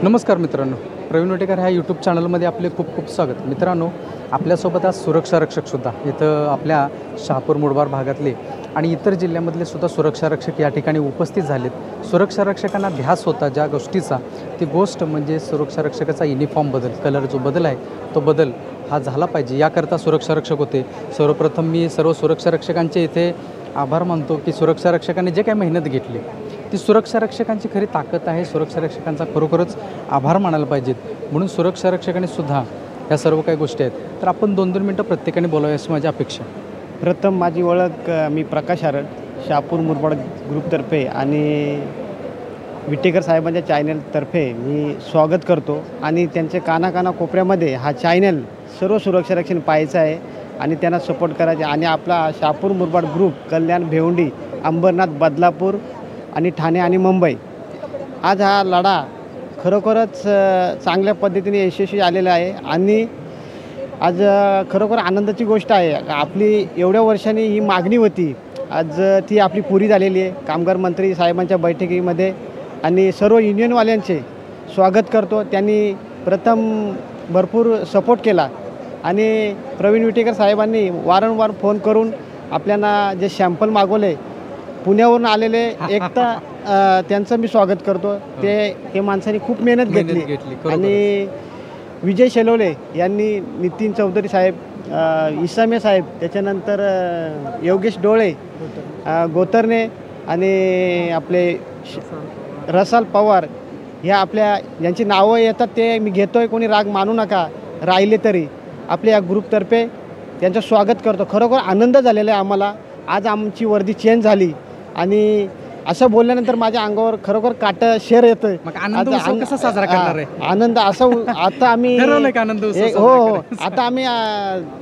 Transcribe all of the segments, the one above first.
नमस्कार मित्रांनो, प्रवीण वटेकर ह्या यूट्यूब चॅनलमध्ये आपले खूप खूप स्वागत. मित्रांनो, आपल्यासोबत आज सुरक्षा रक्षकसुद्धा इथं आपल्या शहापूर मुरबाड भागातले आणि इतर जिल्ह्यामधले सुद्धा सुरक्षा रक्षक या ठिकाणी उपस्थित झालेत. सुरक्षा रक्षकांना ध्यास होता ज्या गोष्टीचा, ती गोष्ट म्हणजे सुरक्षा रक्षकाचा युनिफॉर्म बदल, कलर जो बदल आहे तो बदल हा झाला पाहिजे, याकरता सुरक्षा रक्षक होते. सर्वप्रथम मी सर्व सुरक्षा रक्षकांचे इथे आभार मानतो की सुरक्षा रक्षकांनी जे काही मेहनत घेतली ती सुरक्षा रक्षकांची खरी ताकद आहे. सुरक्षा रक्षकांचा खरोखरच आभार मानायला पाहिजेत. म्हणून सुरक्षा रक्षकांनी सुद्धा या सर्व काही गोष्टी आहेत. तर आपण 2-2 मिनटं प्रत्येकाने बोलावे अशी माझी अपेक्षा. प्रथम माझी ओळख मी प्रकाश आरड शहापूर मुरबाड ग्रुपतर्फे आणि विटेकर साहेबांच्या चॅनलतर्फे मी स्वागत करतो आणि त्यांचे कानाकाना कोपऱ्यामध्ये हा चॅनल सर्व सुरक्षा रक्षण पाहायचं आहे आणि त्यांना सपोर्ट करायचे. आणि आपला शहापूर मुरबाड ग्रुप कल्याण भिवंडी अंबरनाथ बदलापूर आणि ठाणे आणि मुंबई आज हा लढा खरोखरच चांगल्या पद्धतीने यशस्वी आलेला आहे आणि आज खरोखर आनंदाची गोष्ट आहे. आपली एवढ्या वर्षांनी ही मागणी होती, आज ती आपली पुरी झालेली आहे. कामगार मंत्री साहेबांच्या बैठकीमध्ये आणि सर्व युनियनवाल्यांचे स्वागत करतो. त्यांनी प्रथम भरपूर सपोर्ट केला आणि प्रवीण विटेकर साहेबांनी वारंवार फोन करून आपल्याला जे सॅम्पल मागवले पुण्यावरून आलेले एकता त्यांचं मी स्वागत करतो. ते माणसांनी खूप मेहनत घेतली आणि विजय शेलवले यांनी, नितीन चौधरी साहेब, इसामे साहेब, त्याच्यानंतर योगेश डोळे, गोतरणे आणि आपले रसाल पवार, ह्या आपल्या ज्यांची नावं येतात ते मी घेतो आहे, कोणी राग मानू नका राहिले तरी. आपल्या या ग्रुपतर्फे त्यांचं स्वागत करतो. खरोखर आनंद झालेला आहे आम्हाला. आज आमची वर्दी चेंज झाली आणि असं बोलल्यानंतर माझ्या अंगावर खरोखर काटा शेर येतोय. कसा साजरा करणार आहे? आनंद असं आता आम्ही हो आता आम्ही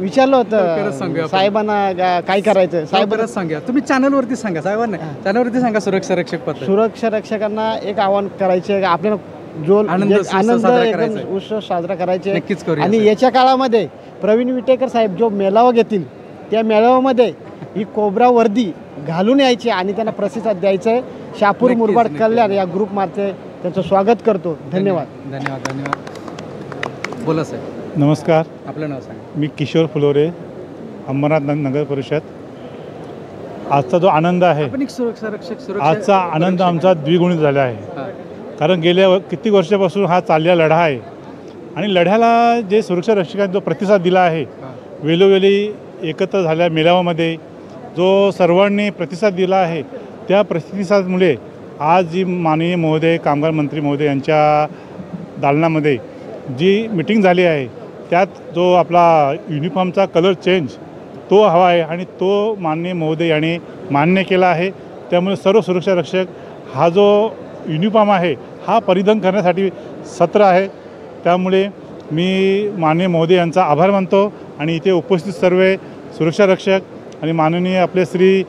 विचारलं होतं साहेबांना काय करायचं. साहेबांनाच सांगा, तुम्ही चॅनलवरती सांगा, साहेबांना चॅनलवरती सांगा. सुरक्षा रक्षक सुरक्षा रक्षकांना एक आव्हान करायचे, आपल्याला जो आनंद एकदम उत्सव साजरा करायचे नक्कीच करू. आणि याच्या काळामध्ये प्रवीण विटेकर साहेब जो मेळावा घेतील त्या मेळाव्यामध्ये ही कोबरा वर्दी घालून यायची आणि त्यांना प्रतिसाद द्यायचं आहे. शहापूर मुरबाड कल्याण या ग्रुपमार्फे त्यांचं स्वागत करतो. धन्यवाद. धन्यवाद. धन्यवाद. बोला साहेब. नमस्कार, आपलं नाव सांगा. मी किशोर फुलोरे, अंबरनाथ नगर परिषद. आजचा जो आनंद आहे, सुरक्षा रक्षक आजचा आनंद आमचा द्विगुणित झाला आहे. कारण गेल्या कित्येक वर्षापासून हा चाललेला लढा आहे आणि लढ्याला जे सुरक्षा रक्षकांनी जो प्रतिसाद दिला आहे, वेळोवेळी एकत्र झाल्या मेळाव्यामध्ये जो सर्वांनी प्रतिसाद दिला आहे, त्या प्रतिसादामुळे आज जी माननीय महोदय, कामगार मंत्री महोदय यांच्या दालनामध्ये जी मीटिंग झाली आहे, त्यात जो आपला युनिफॉर्मचा कलर चेंज तो हवा आहे आणि तो माननीय महोदय यांनी मान्य केला आहे. त्यामुळे सर्व सुरक्षा रक्षक हा जो युनिफॉर्म आहे हा परिधान करण्यासाठी सत्र आहे. त्यामुळे मी माननीय महोदय यांचा आभार मानतो आणि इथे उपस्थित सर्व सुरक्षा रक्षक आणि माननीय आपले श्री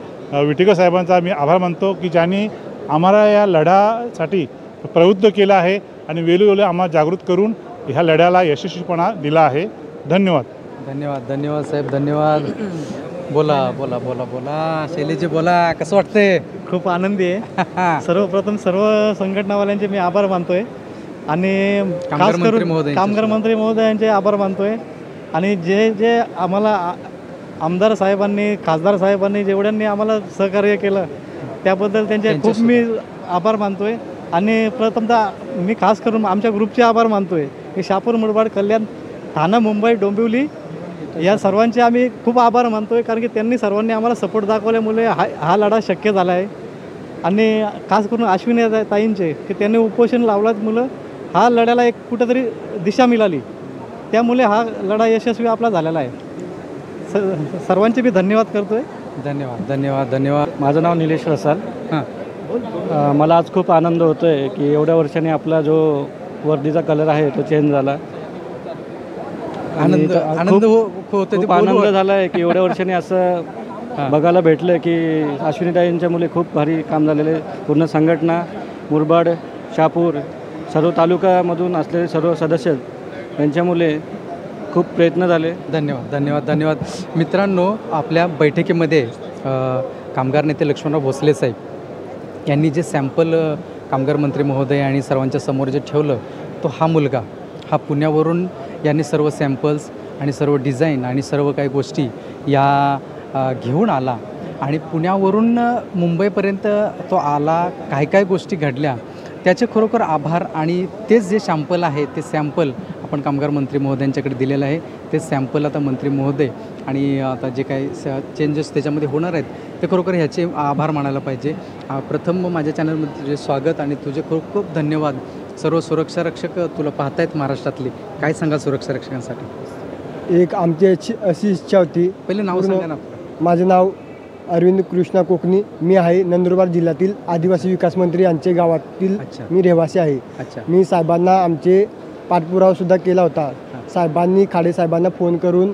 विटेकर साहेबांचा मी आभार मानतो की ज्यांनी आम्हाला या लढ्यासाठी प्रवृत्त केलं आहे आणि वेळोवेळी आम्हाला जागृत करून ह्या लढ्याला यशस्वीपणा दिला आहे. धन्यवाद. धन्यवाद. धन्यवाद साहेब. धन्यवाद. बोला बोला बोला बोला शैलेजी, बोला. कसं वाटतंय? खूप आनंदी आहे. सर्वप्रथम सर्व संघटनावाल्यांचे मी आभार मानतोय आणि खास करून कामगार मंत्री महोदयांचे आभार मानतोय आणि जे आम्हाला आमदार साहेबांनी, खासदार साहेबांनी जेवढ्यांनी आम्हाला सहकार्य केलं त्याबद्दल त्यांचे खूप मी आभार मानतोय. आणि प्रथमतः मी खास करून आमच्या ग्रुपचे आभार मानतोय की शहापूर मुरबाड कल्याण ठाणे मुंबई डोंबिवली या सर्वांचे आम्ही खूप आभार मानतोय, कारण की त्यांनी सर्वांनी आम्हाला सपोर्ट दाखवल्यामुळे हा लढा शक्य झाला आहे. आणि खास करून अश्विनी ताईंचे की त्यांनी उपोषण लावल्यामुळं हा लढ्याला एक कुठंतरी दिशा मिळाली, त्यामुळे हा लढा यशस्वी आपला झालेला आहे. सर्वांचे मी धन्यवाद करतोय. धन्यवाद. धन्यवाद. धन्यवाद. माझं नाव निलेश रसाल. मला आज खूप आनंद होतो आहे की एवढ्या वर्षांनी आपला जो वर्दीचा कलर आहे तो चेंज झाला. आनंद खूप आनंद झाला आहे की एवढ्या वर्षांनी असं बघायला भेटलं की अश्विनीताईंच्या मुले खूप भारी काम झालेले. पूर्ण संघटना, मुरबाड, शहापूर, सर्व तालुक्यामधून असलेले सर्व सदस्य यांच्यामुळे खूप प्रयत्न झाले. धन्यवाद. धन्यवाद. धन्यवाद. मित्रांनो, आपल्या बैठकीमध्ये कामगार नेते लक्ष्मणराव भोसले साहेब यांनी जे सॅम्पल कामगार मंत्री महोदय आणि सर्वांच्या समोर जे ठेवलं तो हा मुलगा हा पुण्यावरून यांनी सर्व सॅम्पल्स आणि सर्व डिझाईन आणि सर्व काही गोष्टी या घेऊन आला आणि पुण्यावरून मुंबईपर्यंत तो आला. काय काय गोष्टी घडल्या त्याचे खरोखर आभार. आणि तेच जे सॅम्पल आहे ते सॅम्पल आपण कामगार मंत्री महोदयांच्याकडे दिलेलं आहे. ते सॅम्पल आता मंत्री महोदय आणि आता जे काही चेंजेस त्याच्यामध्ये होणार आहेत ते खरोखर ह्याचे आभार मानायला पाहिजे. प्रथम माझ्या चॅनलमध्ये तुझे स्वागत आणि तुझे खूप खूप धन्यवाद. सर्व सुरक्षा रक्षक तुला पाहतायत महाराष्ट्रातले, काय सांगा सुरक्षा रक्षकांसाठी? एक आमची अशी इच्छा होती. पहिले नाव सांगा ना. माझं नाव अरविंद कृष्णा कोकणी. मी आहे नंदुरबार जिल्ह्यातील आदिवासी विकास मंत्री यांचे गावातील मी रहिवासी आहे. मी साहेबांना आमचे पाठपुरावासुद्धा केला होता. साहेबांनी खाडे साहेबांना फोन करून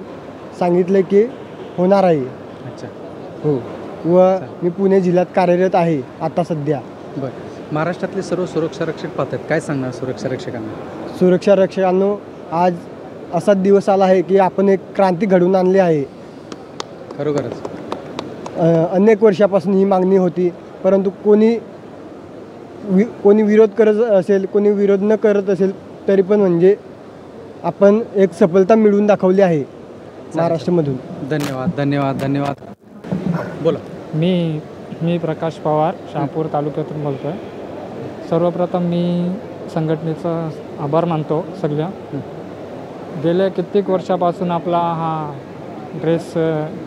सांगितले की होणार आहे. हो, व मी पुणे जिल्ह्यात कार्यरत आहे आता सध्या. बरं, महाराष्ट्रातले सर्व सुरक्षा रक्षक पाहतात, काय सांगणार सुरक्षा रक्षकांना? सुरक्षा रक्षकांनो, आज असा दिवस आला आहे की आपण एक क्रांती घडवून आणली आहे. खरोखरच अनेक वर्षापासून ही मागणी होती, परंतु कोणी विरोध करत असेल, कोणी विरोध न करत असेल तरी पण म्हणजे आपण एक सफलता मिळवून दाखवली आहे महाराष्ट्रामधून. धन्यवाद धन्यवाद धन्यवाद. बोला. मी प्रकाश पवार शहापूर तालुक्यातून बोलतो आहे. सर्वप्रथम मी संघटनेचा आभार मानतो सगळ्या. गेल्या कित्येक वर्षापासून आपला हा ड्रेस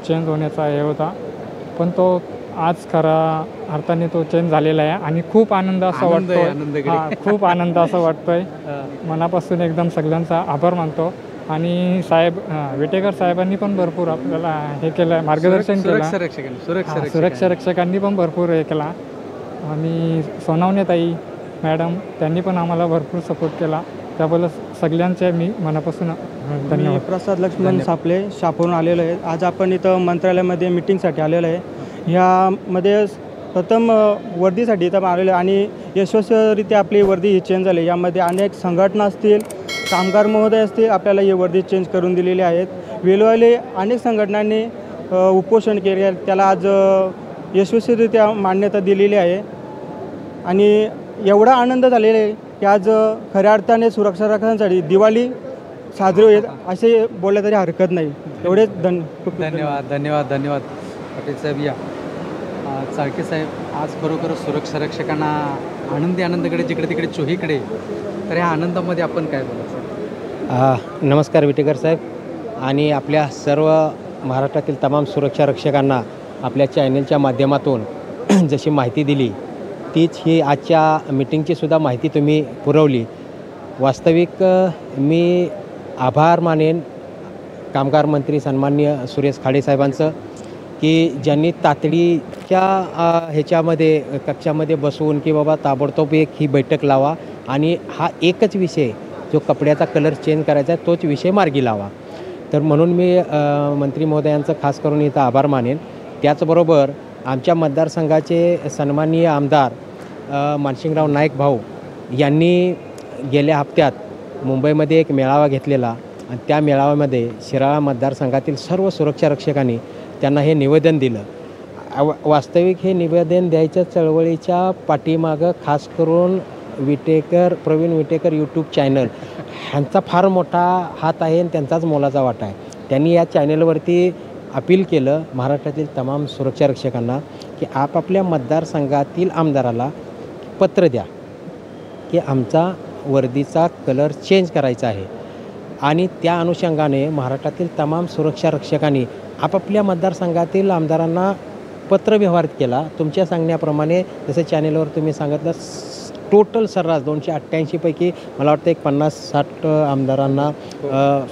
चेंज होण्याचा हे होता, पण तो आज खरा अर्थाने तो चेंज झालेला आहे आणि खूप आनंद असा वाटतो. खूप आनंद असा वाटतोय. मनापासून एकदम सगळ्यांचा आभार मानतो. आणि साहेब विटेकर साहेबांनी पण भरपूर आपल्याला हे केलं, मार्गदर्शन केलं. सुरक्षा रक्षकांनी पण भरपूर हे केला. आणि सोनावणेताई मॅडम त्यांनी पण आम्हाला भरपूर सपोर्ट केला. त्याबद्दल सगळ्यांचे मी मनापासून धन्यवाद. प्रसाद लक्ष्मण सापले शहापूरहून आलेलो आहे. आज आपण इथं मंत्रालयामध्ये मिटिंगसाठी आलेलो आहे. ह्यामध्ये प्रथम वर्दीसाठी इथं आलेलो आहे आणि यशस्वीरित्या आपली वर्दी ही चेंज झाली. यामध्ये अनेक संघटना असतील, कामगार महोदय असतील, आपल्याला ही वर्दी चेंज करून दिलेली आहेत. वेळोवेळी अनेक संघटनांनी उपोषण केले, त्याला आज यशस्वीरित्या मान्यता दिलेली आहे. आणि एवढा आनंद झालेला आहे की आज खऱ्या अर्थाने सुरक्षा रक्षकांसाठी दिवाळी साजरी होईल असे बोलले तरी हरकत नाही. एवढेच धन्यवाद धन्यवाद धन्यवाद. पाटील साहेब या. चाळके साहेब, आज खरोखर सुरक्षा रक्षकांना आनंदीकडे जिकडे तिकडे चोहीकडे, तर ह्या आनंदामध्ये आपण काय बोलायचं? नमस्कार विटेकर साहेब आणि आपल्या सर्व महाराष्ट्रातील तमाम सुरक्षा रक्षकांना आपल्या चॅनलच्या माध्यमातून जशी माहिती दिली तीच ही आजच्या मीटिंगची सुद्धा माहिती तुम्ही पुरवली. वास्तविक मी आभार मानेन कामगार मंत्री सन्माननीय सुरेश खाडे साहेबांचं की ज्यांनी तातडीच्या ह्याच्यामध्ये कक्षामध्ये बसून की बाबा ताबडतोब एक ही बैठक लावा आणि हा एकच विषय जो कपड्याचा कलर चेंज करायचा आहे तोच विषय मार्गी लावा. तर म्हणून मी मंत्री महोदयांचं खास करून इथं आभार मानेन. त्याचबरोबर आमच्या मतदारसंघाचे सन्माननीय आमदार मानसिंगराव नाईक भाऊ यांनी गेल्या हप्त्यात मुंबईमध्ये एक मेळावा घेतलेला आणि त्या मेळाव्यामध्ये शिराळा मतदारसंघातील सर्व सुरक्षा रक्षकांनी त्यांना हे निवेदन दिलं. वास्तविक हे निवेदन द्यायच्या चळवळीच्या पाठीमागं खास करून प्रवीण विटेकर यूट्यूब चॅनल ह्यांचा फार मोठा हात आहे आणि त्यांचाच मोलाचा वाटा आहे. त्यांनी या चॅनलवरती अपील केलं महाराष्ट्रातील तमाम सुरक्षा रक्षकांना की आपापल्या मतदारसंघातील आमदाराला पत्र द्या की आमचा वर्दीचा कलर चेंज करायचा आहे. आणि त्या अनुषंगाने महाराष्ट्रातील तमाम सुरक्षा रक्षकांनी आपापल्या मतदारसंघातील आमदारांना पत्रव्यवहार केला. तुमच्या सांगण्याप्रमाणे जसं चॅनेलवर तुम्ही सांगितलं टोटल सर्रास 288 पैकी मला वाटतं एक 50-60 आमदारांना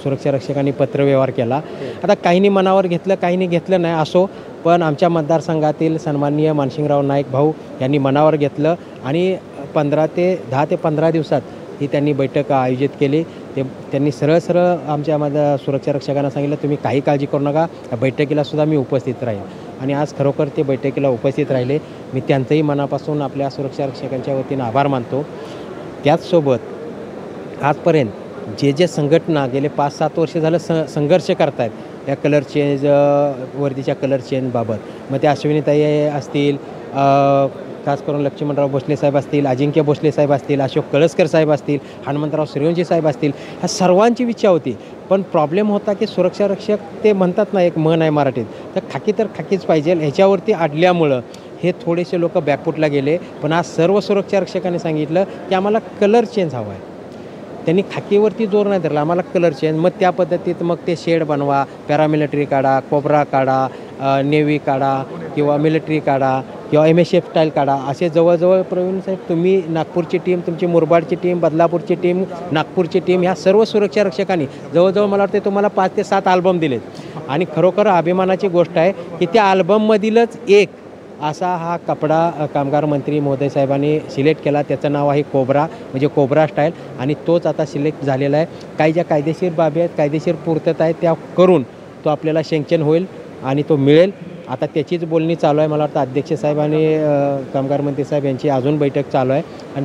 सुरक्षा रक्षकांनी पत्रव्यवहार केला. आता काहींनी मनावर घेतलं, काहींनी घेतलं नाही असो, पण आमच्या मतदारसंघातील सन्माननीय मानसिंगराव नाईक भाऊ यांनी मनावर घेतलं आणि 10 ते 15 दिवसात ही त्यांनी बैठक आयोजित केली. त्यांनी सरळ आमच्या सुरक्षा रक्षकांना सांगितलं तुम्ही काही काळजी करू नका, या बैठकीलासुद्धा मी उपस्थित राहील. आणि आज खरोखर ते बैठकीला उपस्थित राहिले. मी त्यांचंही मनापासून आपल्या सुरक्षा रक्षकांच्या वतीनं आभार मानतो. त्याचसोबत आजपर्यंत जे संघटना गेले 5-7 वर्ष झालं संघर्ष करत आहेत या कलर चेंज वर्दीच्या कलर चेंजबाबत, मग ते अश्विनीताई असतील, खास करून लक्ष्मणराव भोसले साहेब असतील, अजिंक्य भोसले साहेब असतील, अशोक कळसकर साहेब असतील, हनुमंतराव सूर्यवंशी साहेब असतील, ह्या सर्वांची इच्छा होती. पण प्रॉब्लेम होता की सुरक्षा रक्षक ते म्हणतात ना, एक म्हण आहे मराठीत, तर खाकी तर खाकीच पाहिजे, ह्याच्यावरती अडल्यामुळं हे थोडेसे लोक बॅकफुटला गेले. पण आज सर्व सुरक्षा रक्षकांनी सांगितलं की आम्हाला कलर चेंज हवा आहे. त्यांनी खाकीवरती जोर नाही धरला, आम्हाला कलर चेंज. मग त्या पद्धतीत मग ते शेड बनवा, पॅरामिलिटरी काढा, कोब्रा काढा, नेव्ही काढा किंवा मिलिटरी काढा किंवा MSF स्टाईल काढा. असे जवळजवळ प्रवीण साहेब तुम्ही नागपूरची टीम, तुमची मुरबाडची टीम, बदलापूरची टीम, नागपूरची टीम, ह्या सर्व सुरक्षा रक्षकांनी जवळजवळ मला वाटते तुम्हाला 5 ते 7 अल्बम दिलेत. आणि खरोखर अभिमानाची गोष्ट आहे की त्या अल्बममधीलच एक असा हा कपडा कामगार मंत्री महोदय साहेबांनी सिलेक्ट केला. त्याचं नाव आहे कोब्रा, म्हणजे कोब्रा स्टाईल. आणि तोच आता सिलेक्ट झालेला आहे. काही ज्या कायदेशीर बाबी आहेत, कायदेशीर पूर्तता आहेत, त्या करून तो आपल्याला सँक्शन होईल आणि तो मिळेल. आता त्याचीच बोलणी चालू आहे. मला वाटतं अध्यक्ष साहेब आणि कामगार मंत्री साहेब यांची अजून बैठक चालू आहे. आणि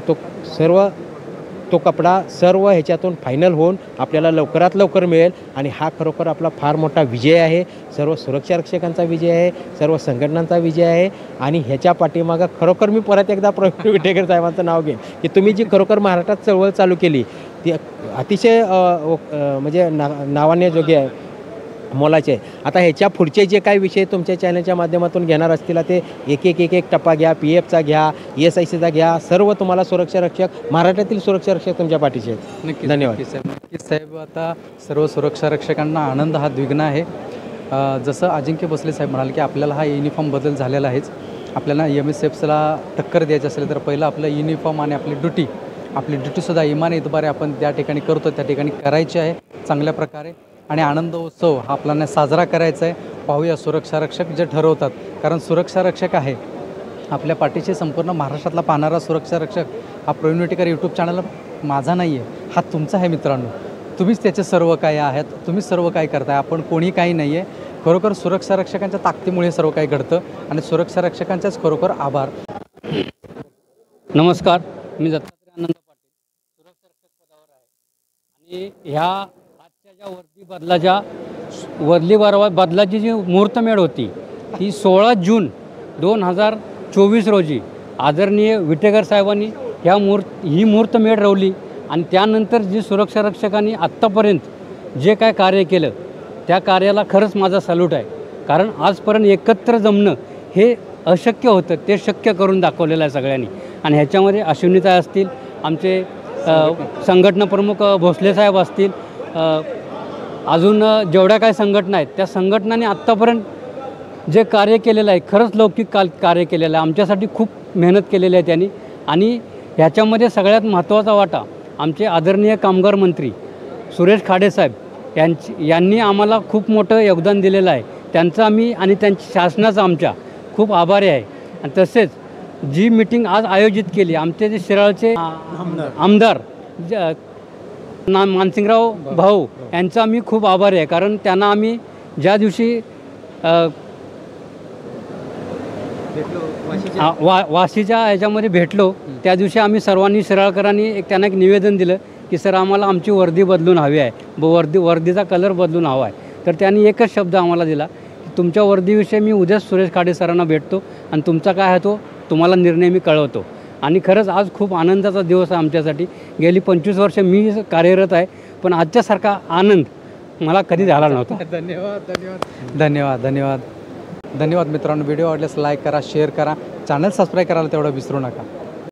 तो कपडा सर्व ह्याच्यातून फायनल होऊन आपल्याला लवकरात लवकर मिळेल. आणि हा खरोखर आपला फार मोठा विजय आहे. सर्व सुरक्षा रक्षकांचा विजय आहे, सर्व संघटनांचा विजय आहे. आणि ह्याच्या पाठीमागं खरोखर मी परत एकदा प्रवीण विटेकर साहेबांचं नाव घेईन की तुम्ही जी खरोखर महाराष्ट्रात चळवळ चालू केली ती अतिशय म्हणजे नावाने जोगे आहे, मोलाचे आहे. आता ह्याच्या पुढचे जे काही विषय तुमच्या चॅनलच्या माध्यमातून घेणार असतील ते एक टप्पा घ्या, PFचा घ्या, ESICचा घ्या. सर्व तुम्हाला सुरक्षा रक्षक, महाराष्ट्रातील सुरक्षा रक्षक तुमच्या पाठीचे आहेत. नक्कीच. धन्यवाद. नक्कीच साहेब. आता सर्व सुरक्षा रक्षकांना आनंद हा द्विग्न आहे. जसं अजिंक्य भोसले साहेब म्हणाले की आपल्याला हा युनिफॉर्म बदल झालेला आहेच. आपल्याला MSFला टक्कर द्यायची असेल तर पहिलं आपलं युनिफॉर्म आणि आपली ड्युटीसुद्धा इमानइतबारे आपण त्या ठिकाणी करतो, त्या ठिकाणी करायची आहे चांगल्या प्रकारे. आणि आनंदोत्सव हा आपल्याला साजरा करायचा आहे. पाहूया सुरक्षा रक्षक जे ठरवतात, कारण सुरक्षा रक्षक आहे आपल्या पाठीशी. संपूर्ण महाराष्ट्रातला पाहणारा सुरक्षा रक्षक हा प्रवीण विटेकर यूट्यूब चॅनल माझा नाही आहे, हा तुमचा आहे मित्रांनो. तुम्हीच त्याचे सर्व काय आहेत, तुम्हीच सर्व काय करताय, आपण कोणी काही नाही आहे. खरोखर सुरक्षा रक्षकांच्या ताकदीमुळे सर्व काही घडतं आणि सुरक्षा रक्षकांचाच खरोखर आभार. नमस्कार, मी दत्तात्रय आनंद पाटील, सुरक्षा रक्षक पदावर आहे. आणि ह्या आजच्या ज्या बदलाची जी मुहूर्तमेढ होती ती 16 जून 2024 रोजी आदरणीय विटेकर साहेबांनी ही मुहूर्तमेढ रवली. आणि त्यानंतर जी सुरक्षा रक्षकांनी आत्तापर्यंत जे काय कार्य केलं त्या कार्याला खरंच माझा सॅल्यूट आहे. कारण आजपर्यंत एकत्र जमणं हे अशक्य होतं, ते शक्य करून दाखवलेलं आहे सगळ्यांनी. आणि ह्याच्यामध्ये अश्विनीताई असतील, आमचे संघटना प्रमुख भोसले साहेब असतील, अजून जेवढ्या काय संघटना आहेत त्या संघटनांनी आत्तापर्यंत जे कार्य केलेलं आहे खरंच लौकिक कार्य केलेलं आहे. आमच्यासाठी खूप मेहनत केलेली आहे त्यांनी. आणि ह्याच्यामध्ये सगळ्यात महत्त्वाचा वाटा आमचे आदरणीय कामगार मंत्री सुरेश खाडे साहेब यांनी आम्हाला खूप मोठं योगदान दिलेलं आहे. त्यांचं आम्ही आणि त्यांच्या शासनाचं आमच्या खूप आभारी आहे. आणि तसेच जी मीटिंग आज आयोजित केली आमचे जे शिराळचे आमदार मानसिंगराव भाऊ यांचा आम्ही खूप आभारी आहे. कारण त्यांना आम्ही ज्या दिवशी वाशीच्या ह्याच्यामध्ये भेटलो त्या दिवशी आम्ही सर्वांनी शिराळकरांनी त्यांना एक निवेदन दिलं की सर आम्हाला आमची वर्दी बदलून हवी आहे, वर्दीचा कलर बदलून हवा आहे. तर त्यांनी एकच शब्द आम्हाला दिला की तुमच्या वर्दीविषयी मी उद्याच सुरेश खाडे सरांना भेटतो आणि तुमचा काय आहे तो तुम्हाला निर्णय मी कळवतो. आणि खरंच आज खूप आनंदाचा दिवस आहे आमच्यासाठी. गेली 25 वर्ष मी कार्यरत आहे, पण आजच्यासारखा आनंद मला कधी झाला नव्हता. धन्यवाद मित्रांनो. व्हिडिओ आवडल्यास लाईक करा, शेअर करा, चॅनल सबस्क्राईब करायला तेवढं विसरू नका.